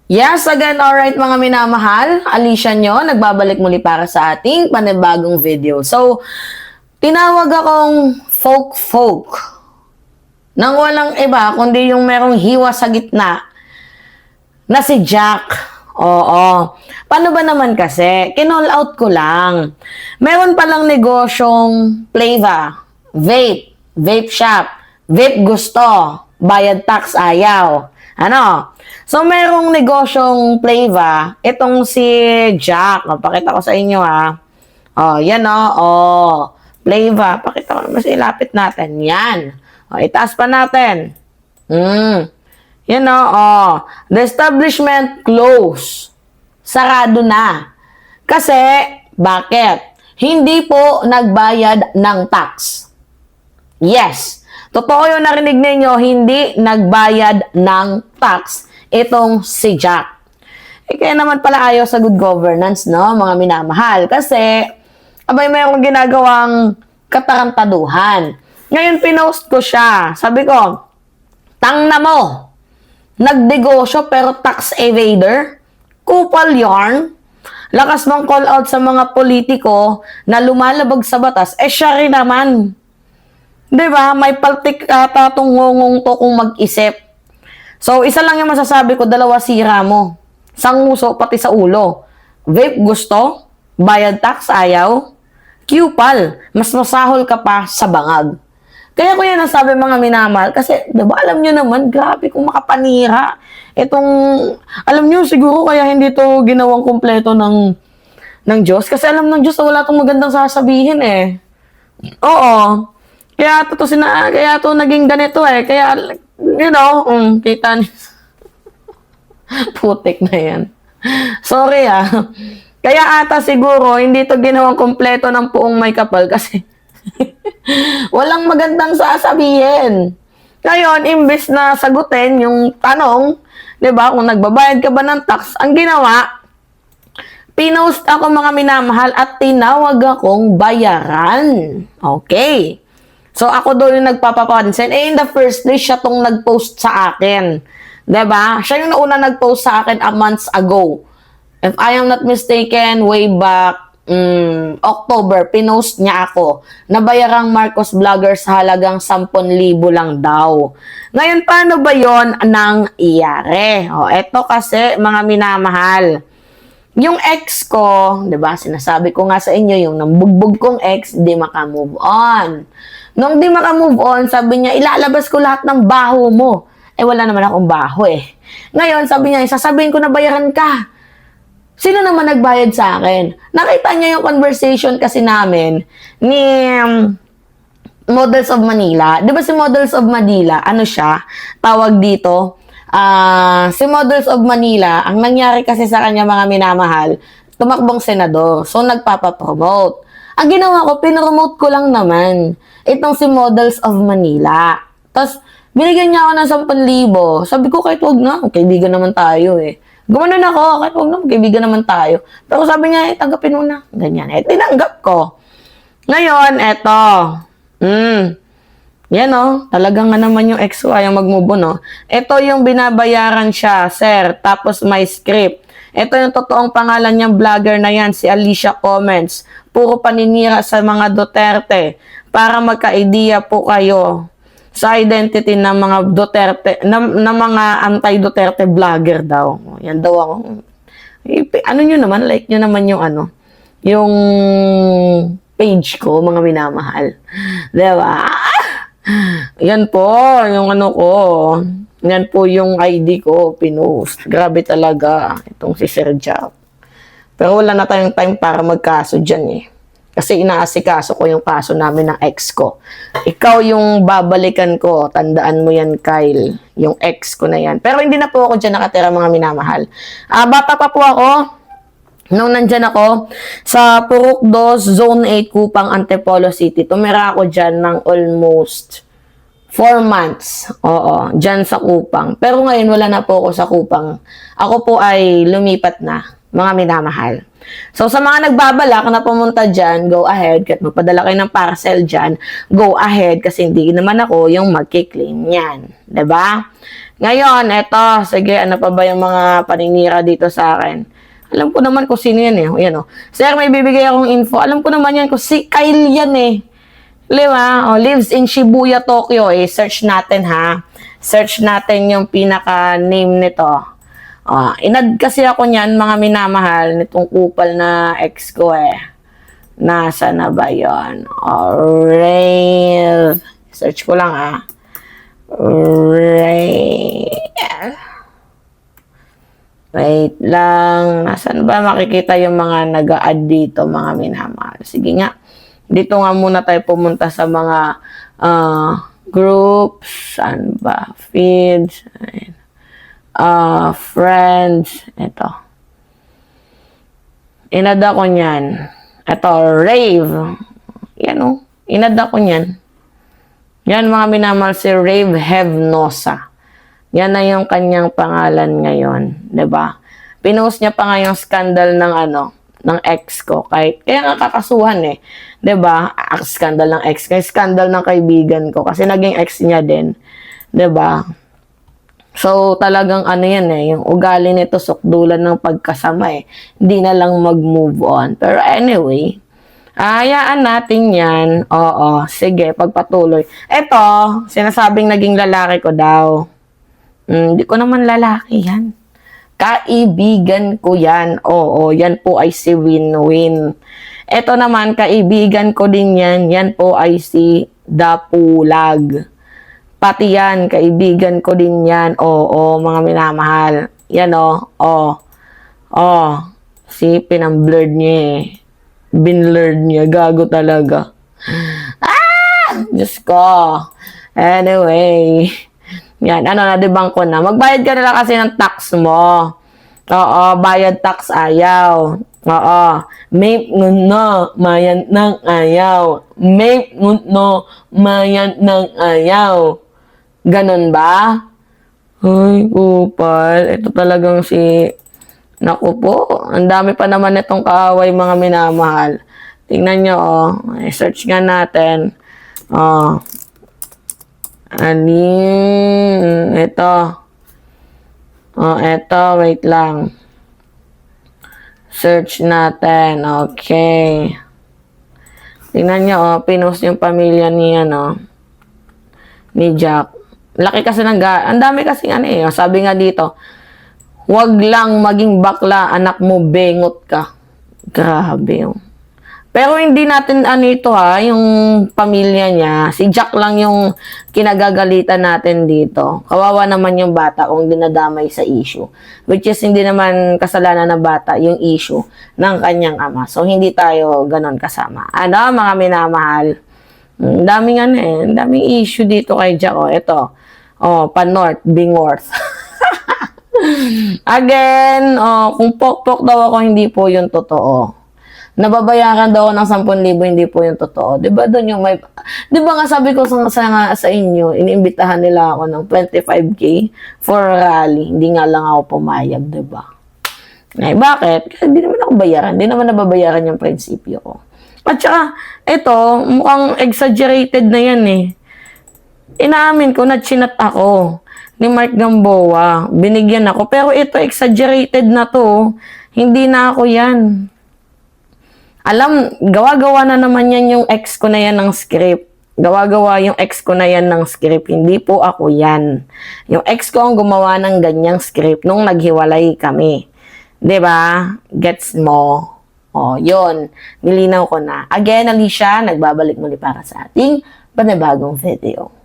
Yes, again, alright mga minamahal. Alicia nyo, nagbabalik muli para sa ating panibagong video. So, tinawag akong folk-folk. Nang walang iba, kundi yung merong hiwa sa gitna na si Jack. Oo. Paano ba naman kasi? Kinall out ko lang. Meron palang negosyong Plava, vape shop, vape gusto, bayad tax ayaw. Ano? So, merong negosyong Plava. Itong si Jack. Pakita ko sa inyo, ha. Oh, yan, oh. Oh, Plava. Pakita ko naman sa ilapit natin. Yan. Oh, itaas pa natin. Yan, oh. The establishment closed. Sarado na. Kasi, bakit? Hindi po nagbayad ng tax. Yes. Totoo yung narinig ninyo, hindi nagbayad ng tax itong si Jack. Kaya naman pala ayaw sa good governance, no, mga minamahal. Kasi, abay mayroong ginagawang katarantaduhan. Ngayon, pinost ko siya. Sabi ko, tangna mo, nagnegosyo pero tax evader, kupal yarn, lakas mong call out sa mga politiko na lumalabag sa batas, siya rin naman. Diba? May paltik ata tong ngongong to kung mag-isip. So, isa lang yung masasabi ko, dalawa sira mo. Sanguso, pati sa ulo. Vape gusto, bayad tax ayaw, Qpal, mas masahol ka pa sa bangag. Kaya ko yan nasabi mga minamahal, kasi diba alam nyo naman, grabe kung makapanira. Itong, alam nyo siguro kaya hindi to ginawang kumpleto ng Diyos. Kasi alam ng Diyos, wala tong magandang sasabihin eh. Oo. Kaya to naging ganito eh. Kaya, you know, kita niyo. Putik na yan. Sorry ah. Kaya ata siguro, hindi to ginawang kompleto ng puong may kapal kasi walang magandang sasabihin. Ngayon, imbes na sagutin yung tanong, di ba, kung nagbabayad ka ba ng tax, ang ginawa, pinost ako mga minamahal at tinawag akong bayaran. Okay. So, ako doon yung nagpapapansin. In the first place, siya tong nag-post sa akin. Diba? Siya yung nauna nag-post sa akin a months ago. If I am not mistaken, way back October, pinost niya ako. Nabayarang Marcos Vlogger sa halagang 10,000 lang daw. Ngayon, paano ba yon nang iyari? Eto kasi, mga minamahal. Yung ex ko, diba, sinasabi ko nga sa inyo, yung nambugbog kong ex, di maka-move on. Nung di maka-move on, sabi niya, ilalabas ko lahat ng baho mo. Wala naman akong baho eh. Ngayon, sabi niya, sasabihin ko na bayaran ka. Sino naman nagbayad sa akin? Nakita niya yung conversation kasi namin ni Models of Manila. Di ba si Models of Manila, ano siya? Tawag dito. Si Models of Manila, ang nangyari kasi sa kanya mga minamahal, tumakbong senador. So, nagpapapromote. Ang ginawa ko, pinromote ko lang naman itong si Models of Manila. Tapos, binigyan niya ako ng 10,000. Sabi ko, kahit wag na, kaibigan naman tayo eh. Gumanon ako, kahit wag na, kaibigan naman tayo. Pero sabi niya, tanggapin mo na. Ganyan. Tinanggap ko. Ngayon, eto. Yan talagang nga naman yung ex ko ayaw mag-move on, Ito yung binabayaran siya, sir. Tapos may script. Ito yung totoong pangalan niyang vlogger na yan, si Alicia Comments. Puro paninira sa mga Duterte para magka-idea po kayo sa identity ng mga Duterte, na mga anti-Duterte vlogger daw. Yan daw ako. Ano nyo naman, like nyo naman yung yung page ko, mga minamahal. Diba? Yan po, yung ko. Yan po yung ID ko, pinost. Grabe talaga, itong si Sir Jack. Pero wala na tayong time para magkaso dyan eh. Kasi inaasikaso ko yung kaso namin ng ex ko. Ikaw yung babalikan ko. Tandaan mo yan, Kyle. Yung ex ko na yan. Pero hindi na po ako dyan nakatira, mga minamahal. Bata pa po ako. Nung nandyan ako sa Purok 2, Zone 8, Kupang, Antipolo City. Tumira ako dyan ng almost 4 months. Oo, dyan sa Kupang. Pero ngayon wala na po ako sa Kupang. Ako po ay lumipat na. mga minamahal. So, sa mga nagbabalak na pumunta dyan, go ahead. Kahit magpadala kayo ng parcel dyan, go ahead. Kasi hindi naman ako yung magkiklaim yan. 'Di ba? Ngayon, eto. Sige, ano pa ba yung mga paninira dito sa akin? Alam ko naman kung sino yan eh. Yan, oh. Sir, may bibigay akong info. Alam ko naman yan kung si Kyle yan eh. Diba? Oh, lives in Shibuya, Tokyo. Eh, search natin ha. Search natin yung pinaka-name nito. Inad kasi ako niyan, mga minamahal, nitong kupal na ex ko eh. Nasa na ba yun? Rave. Search ko lang ah. Rave. Wait lang. Nasaan ba makikita yung mga nag-a-add dito, mga minamahal? Sige nga. Dito nga muna tayo pumunta sa mga groups. Saan ba? Feeds. Ayun. Friends, ito. Inad ako niyan. Ito, Rave. Yan o. Inad ako niyan. Yan mga minamahal, si Rave Hevnosa. Yan na yung kanyang pangalan ngayon. 'Di ba? Pinost niya pa nga yung scandal ng ng ex ko. Kaya nga kakasuhan eh. 'Di ba? Scandal ng ex ko. Scandal ng kaibigan ko. Kasi naging ex niya din. 'Di ba? So, talagang yan eh, yung ugali nito, sukdulan ng pagkasama eh. Hindi na lang mag-move on. Pero anyway, hayaan natin yan. Oo, sige, pagpatuloy. Eto, sinasabing naging lalaki ko daw. Hindi ko naman lalaki yan. Kaibigan ko yan. Oo, yan po ay si Win-Win. Eto naman, kaibigan ko din yan. Yan po ay si Dapulag. Pati yan, kaibigan ko din yan. Oo, mga minamahal. Yan si pinang-blurred niya eh. Binlurred niya. Gago talaga. Diyos ko. Anyway. Yan, nadibang ko na. Magbayad ka na lang kasi ng tax mo. Oo, bayad tax ayaw. Oo. May nguno, mayan ng ayaw. May nguno, mayan ng ayaw. Ganon ba? Ay, kupal. Ito talagang si... Naku po, ang dami pa naman itong kaaway mga minamahal. Tingnan nyo, search nga natin. Ito. Ito, wait lang. Search natin, okay. Tingnan nyo, pinost yung pamilya niya, ni Jack. Laki kasi ang dami kasi sabi nga dito, wag lang maging bakla, anak mo, bengot ka. Grabe yung. Pero hindi natin ito yung pamilya niya. Si Jack lang yung kinagagalitan natin dito. Kawawa naman yung bata kung dinadamay sa issue. Which is hindi naman kasalanan na bata yung issue ng kanyang ama. So hindi tayo ganon kasama. Mga minamahal. Daming daming issue dito kay Jack. Ito. Pan-North, Bingworth. Again, kung pok-pok daw ako, hindi po yung totoo. Nababayaran daw ako ng 10,000, hindi po yung totoo. Diba doon yung may... Diba nga sabi ko sa inyo, iniimbitahan nila ako ng 25K for rally. Hindi nga lang ako pumayag, diba? Ay, bakit? Kasi hindi naman ako bayaran. Hindi naman nababayaran yung prinsipyo ko. At saka, ito, mukhang exaggerated na yan eh. Inaamin ko na chinat ako ni Mark Gamboa. Binigyan ako. Pero ito, exaggerated na to. Hindi na ako yan. Alam, gawa-gawa na naman yan yung ex ko na yan ng script. Gawa-gawa yung ex ko na yan ng script. Hindi po ako yan. Yung ex ko ang gumawa ng ganyang script nung naghiwalay kami. 'Di ba? Gets mo? Yun. Nilinaw ko na. Again, Alicia, nagbabalik muli para sa ating panibagong video.